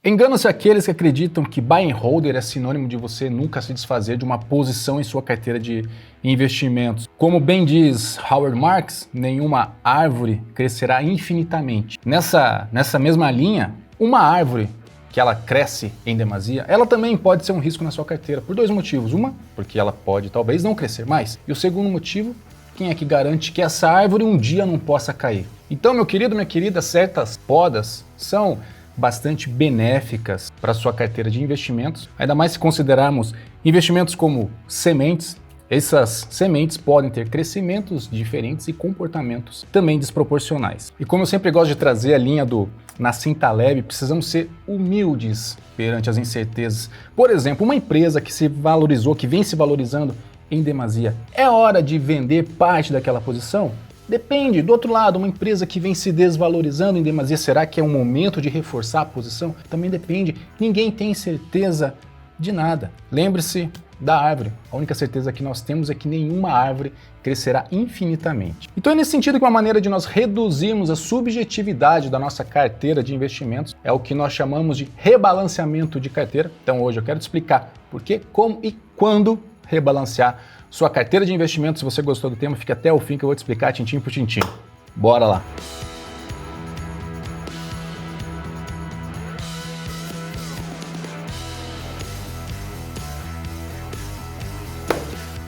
Enganam-se aqueles que acreditam que buy and holder é sinônimo de você nunca se desfazer de uma posição em sua carteira de investimentos. Como bem diz Howard Marks, nenhuma árvore crescerá infinitamente. Nessa mesma linha, uma árvore que ela cresce em demasia, ela também pode ser um risco na sua carteira por dois motivos. Uma, porque ela pode talvez não crescer mais. E o segundo motivo, quem é que garante que essa árvore um dia não possa cair? Então, meu querido, minha querida, certas podas são bastante benéficas para a sua carteira de investimentos, ainda mais se considerarmos investimentos como sementes. Essas sementes podem ter crescimentos diferentes e comportamentos também desproporcionais. E como eu sempre gosto de trazer a linha do Nassim Taleb, precisamos ser humildes perante as incertezas. Por exemplo, uma empresa que se valorizou, que vem se valorizando em demasia, é hora de vender parte daquela posição? Depende. Do outro lado, uma empresa que vem se desvalorizando em demasia, será que é um momento de reforçar a posição? Também depende. Ninguém tem certeza de nada. Lembre-se da árvore. A única certeza que nós temos é que nenhuma árvore crescerá infinitamente. Então é nesse sentido que uma maneira de nós reduzirmos a subjetividade da nossa carteira de investimentos é o que nós chamamos de rebalanceamento de carteira. Então hoje eu quero te explicar por que, como e quando rebalancear sua carteira de investimentos. Se você gostou do tema, fique até o fim que eu vou te explicar tintim por tintim. Bora lá!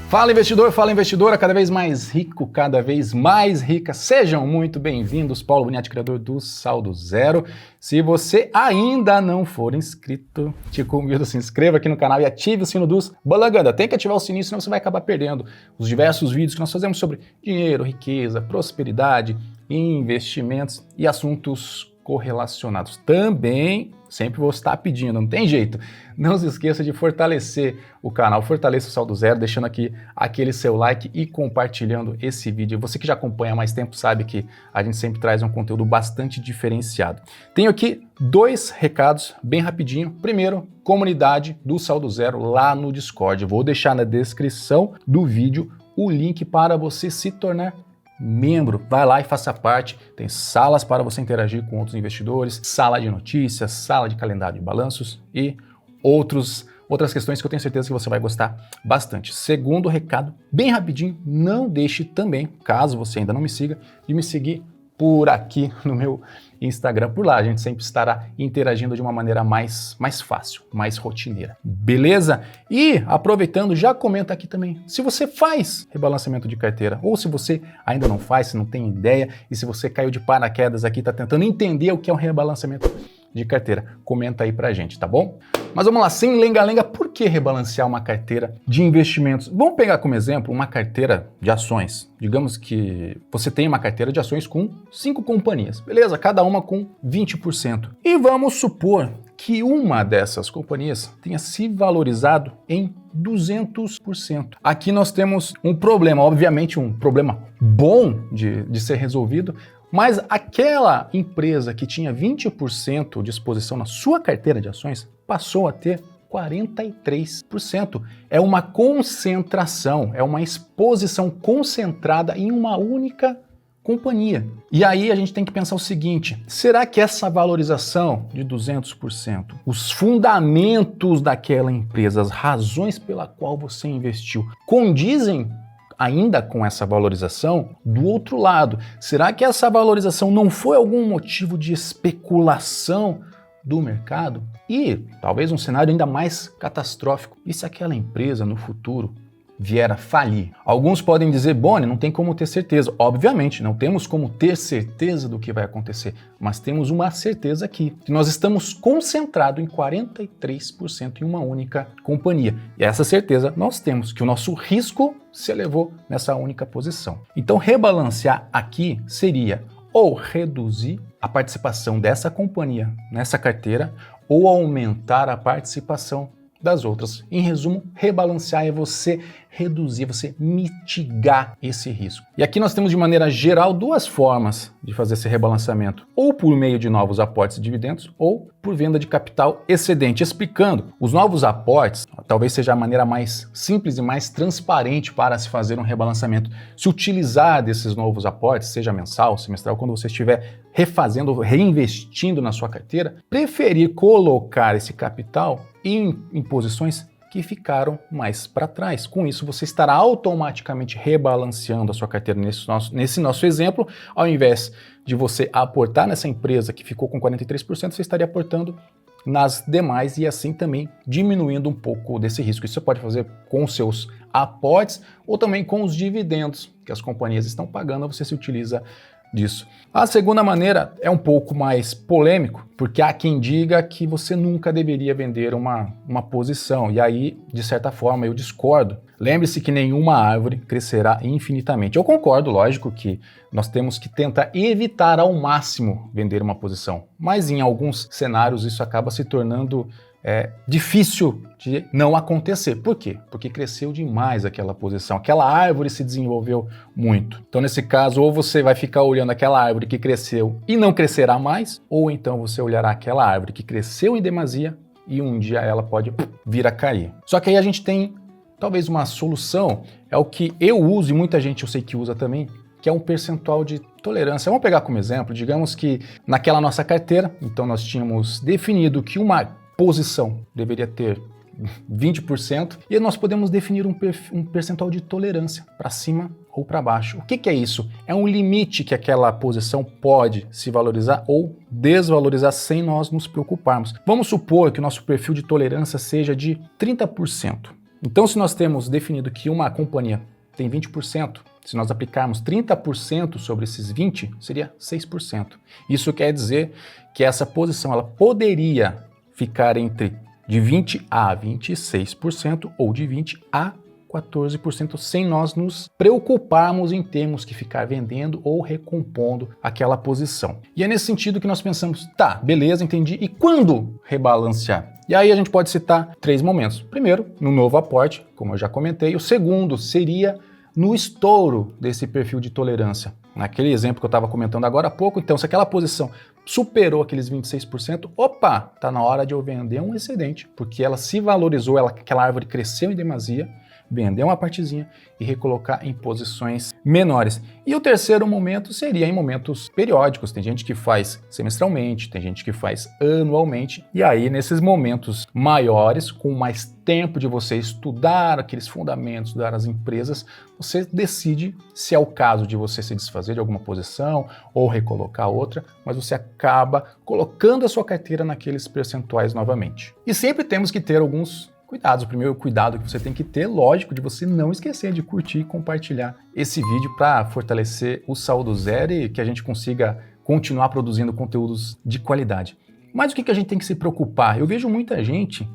Fala investidor, fala investidora, cada vez mais rico, cada vez mais rica. Sejam muito bem-vindos, Paulo Boniati, criador do Saldo Zero. Se você ainda não for inscrito, te convido a se inscreva aqui no canal e ative o sino dos balanganda. Tem que ativar o sininho, senão você vai acabar perdendo os diversos vídeos que nós fazemos sobre dinheiro, riqueza, prosperidade, investimentos e assuntos correlacionados. Também sempre vou estar pedindo, não tem jeito. Não se esqueça de fortalecer o canal, fortaleça o Saldo Zero, deixando aqui aquele seu like e compartilhando esse vídeo. Você que já acompanha há mais tempo sabe que a gente sempre traz um conteúdo bastante diferenciado. Tenho aqui dois recados bem rapidinho. Primeiro, comunidade do Saldo Zero lá no Discord. Vou deixar na descrição do vídeo o link para você se tornar membro. Vai lá e faça parte. Tem salas para você interagir com outros investidores, sala de notícias, sala de calendário de balanços e outras questões que eu tenho certeza que você vai gostar bastante. Segundo recado, bem rapidinho, não deixe também, caso você ainda não me siga, de me seguir por aqui no meu Instagram. Por lá a gente sempre estará interagindo de uma maneira mais fácil, mais rotineira. Beleza? E aproveitando, já comenta aqui também se você faz rebalanceamento de carteira ou se você ainda não faz, se não tem ideia e se você caiu de paraquedas aqui, está tentando entender o que é um rebalanceamento de carteira. Comenta aí pra gente, tá bom? Mas vamos lá, sem lenga-lenga, por que rebalancear uma carteira de investimentos? Vamos pegar como exemplo uma carteira de ações. Digamos que você tem uma carteira de ações com 5 companhias, beleza? Cada uma com 20%. E vamos supor que uma dessas companhias tenha se valorizado em 200%. Aqui nós temos um problema, obviamente um problema bom de ser resolvido, mas aquela empresa que tinha 20% de exposição na sua carteira de ações passou a ter 43%. É uma concentração, é uma exposição concentrada em uma única companhia. E aí a gente tem que pensar o seguinte, será que essa valorização de 200%, os fundamentos daquela empresa, as razões pela qual você investiu, condizem ainda com essa valorização? Do outro lado, será que essa valorização não foi algum motivo de especulação do mercado? E talvez um cenário ainda mais catastrófico, e se aquela empresa no futuro vier a falir? Alguns podem dizer, Boni, não tem como ter certeza. Obviamente, não temos como ter certeza do que vai acontecer, mas temos uma certeza aqui, que nós estamos concentrados em 43% em uma única companhia. E essa certeza nós temos, que o nosso risco se elevou nessa única posição. Então, rebalancear aqui seria ou reduzir a participação dessa companhia nessa carteira, ou aumentar a participação das outras. Em resumo, rebalancear é você reduzir, você mitigar esse risco. E aqui nós temos de maneira geral duas formas de fazer esse rebalanceamento, ou por meio de novos aportes e dividendos, ou por venda de capital excedente. Explicando, os novos aportes talvez seja a maneira mais simples e mais transparente para se fazer um rebalanceamento. Se utilizar desses novos aportes, seja mensal, semestral, quando você estiver refazendo, reinvestindo na sua carteira, preferir colocar esse capital em posições que ficaram mais para trás. Com isso, você estará automaticamente rebalanceando a sua carteira nesse nosso exemplo. Ao invés de você aportar nessa empresa que ficou com 43%, você estaria aportando nas demais e assim também diminuindo um pouco desse risco. Isso você pode fazer com os seus aportes ou também com os dividendos que as companhias estão pagando, você se utiliza disso. A segunda maneira é um pouco mais polêmico, porque há quem diga que você nunca deveria vender uma posição, e aí, de certa forma, eu discordo. Lembre-se que nenhuma árvore crescerá infinitamente. Eu concordo, lógico, que nós temos que tentar evitar ao máximo vender uma posição, mas em alguns cenários isso acaba se tornando difícil de não acontecer. Por quê? Porque cresceu demais aquela posição, aquela árvore se desenvolveu muito. Então, nesse caso, ou você vai ficar olhando aquela árvore que cresceu e não crescerá mais, ou então você olhará aquela árvore que cresceu em demasia e um dia ela pode vir a cair. Só que aí a gente tem talvez uma solução, é o que eu uso e muita gente eu sei que usa também, que é um percentual de tolerância. Vamos pegar como exemplo, digamos que naquela nossa carteira, então nós tínhamos definido que uma posição deveria ter 20% e nós podemos definir um percentual de tolerância para cima ou para baixo. O que é isso? É um limite que aquela posição pode se valorizar ou desvalorizar sem nós nos preocuparmos. Vamos supor que o nosso perfil de tolerância seja de 30%. Então, se nós temos definido que uma companhia tem 20%, se nós aplicarmos 30% sobre esses 20%, seria 6%. Isso quer dizer que essa posição ela poderia ficar entre de 20% a 26% ou de 20% a 14% sem nós nos preocuparmos em termos que ficar vendendo ou recompondo aquela posição. E é nesse sentido que nós pensamos, tá, beleza, entendi, e quando rebalancear? E aí a gente pode citar 3 momentos. Primeiro, no novo aporte, como eu já comentei. O segundo seria no estouro desse perfil de tolerância. Naquele exemplo que eu estava comentando agora há pouco, então se aquela posição superou aqueles 26%, opa, tá na hora de eu vender um excedente, porque ela se valorizou, aquela árvore cresceu em demasia, vender uma partezinha e recolocar em posições menores. E o terceiro momento seria em momentos periódicos. Tem gente que faz semestralmente, tem gente que faz anualmente. E aí, nesses momentos maiores, com mais tempo de você estudar aqueles fundamentos, estudar as empresas, você decide se é o caso de você se desfazer de alguma posição ou recolocar outra, mas você acaba colocando a sua carteira naqueles percentuais novamente. E sempre temos que ter alguns cuidados. O primeiro cuidado que você tem que ter, lógico, de você não esquecer de curtir e compartilhar esse vídeo para fortalecer o Saldo Zero e que a gente consiga continuar produzindo conteúdos de qualidade. Mas o que a gente tem que se preocupar? Eu vejo muita gente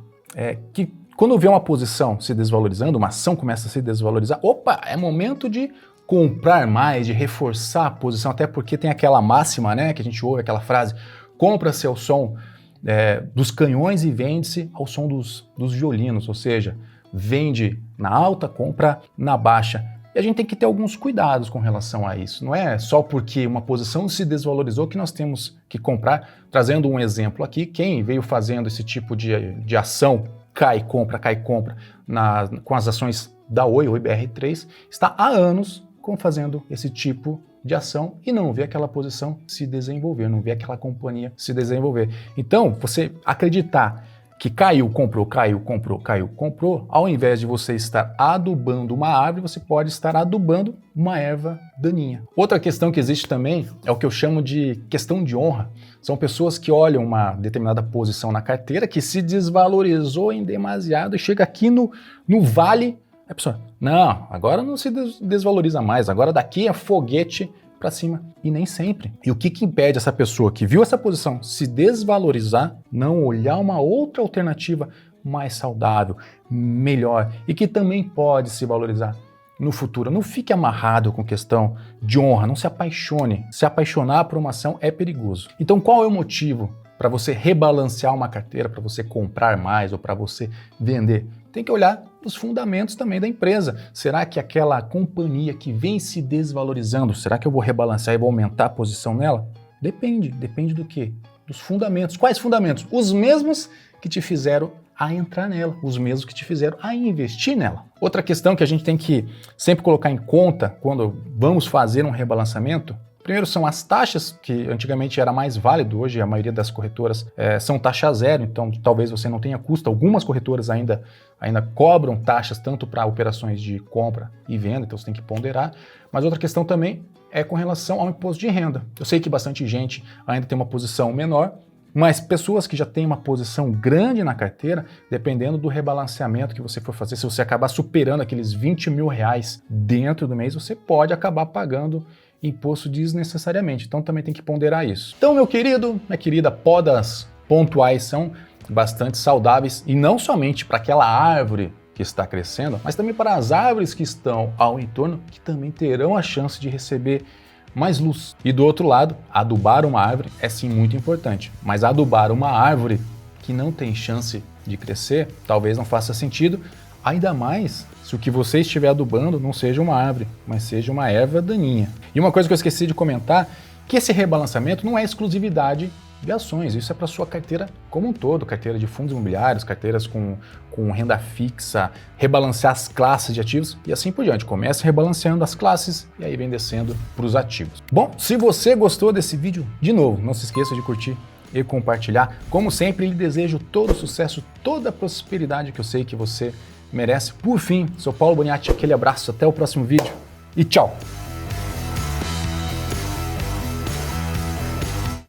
que quando vê uma posição se desvalorizando, uma ação começa a se desvalorizar, opa, é momento de comprar mais, de reforçar a posição, até porque tem aquela máxima, né, que a gente ouve, aquela frase, compra-se ao som dos canhões e vende-se ao som dos violinos, ou seja, vende na alta, compra na baixa. E a gente tem que ter alguns cuidados com relação a isso. Não é só porque uma posição se desvalorizou que nós temos que comprar. Trazendo um exemplo aqui, quem veio fazendo esse tipo de ação, cai e compra, com as ações da Oi BR3, está há anos fazendo esse tipo de ação e não vê aquela posição se desenvolver, não vê aquela companhia se desenvolver. Então, você acreditar que caiu, comprou, ao invés de você estar adubando uma árvore, você pode estar adubando uma erva daninha. Outra questão que existe também é o que eu chamo de questão de honra. São pessoas que olham uma determinada posição na carteira que se desvalorizou em demasiado e chega aqui no vale. A pessoa, não, agora não se desvaloriza mais, agora daqui é foguete para cima. E nem sempre. E o que impede essa pessoa que viu essa posição se desvalorizar, não olhar uma outra alternativa mais saudável, melhor e que também pode se valorizar no futuro? Não fique amarrado com questão de honra, não se apaixone. Se apaixonar por uma ação é perigoso. Então qual é o motivo para você rebalancear uma carteira, para você comprar mais ou para você vender? Tem que olhar os fundamentos também da empresa. Será que aquela companhia que vem se desvalorizando, será que eu vou rebalancear e vou aumentar a posição nela? Depende do quê? Dos fundamentos. Quais fundamentos? Os mesmos que te fizeram a entrar nela, os mesmos que te fizeram a investir nela. Outra questão que a gente tem que sempre colocar em conta quando vamos fazer um rebalanceamento, primeiro são as taxas, que antigamente era mais válido, hoje a maioria das corretoras são taxa zero, então talvez você não tenha custo. Algumas corretoras ainda cobram taxas tanto para operações de compra e venda, então você tem que ponderar. Mas outra questão também é com relação ao imposto de renda. Eu sei que bastante gente ainda tem uma posição menor, mas pessoas que já têm uma posição grande na carteira, dependendo do rebalanceamento que você for fazer, se você acabar superando aqueles 20 mil reais dentro do mês, você pode acabar pagando imposto desnecessariamente. Então também tem que ponderar isso. Então, meu querido, minha querida, podas pontuais são bastante saudáveis e não somente para aquela árvore que está crescendo, mas também para as árvores que estão ao entorno, que também terão a chance de receber mais luz. E do outro lado, adubar uma árvore é sim muito importante, mas adubar uma árvore que não tem chance de crescer, talvez não faça sentido, ainda mais se o que você estiver adubando não seja uma árvore, mas seja uma erva daninha. E uma coisa que eu esqueci de comentar, que esse rebalanceamento não é exclusividade de ações, isso é para sua carteira como um todo, carteira de fundos imobiliários, carteiras com renda fixa, rebalancear as classes de ativos e assim por diante. Começa rebalanceando as classes e aí vem descendo para os ativos. Bom, se você gostou desse vídeo, de novo, não se esqueça de curtir e compartilhar. Como sempre, lhe desejo todo o sucesso, toda a prosperidade que eu sei que você merece. Por fim, sou Paulo Boniati, aquele abraço, até o próximo vídeo e tchau!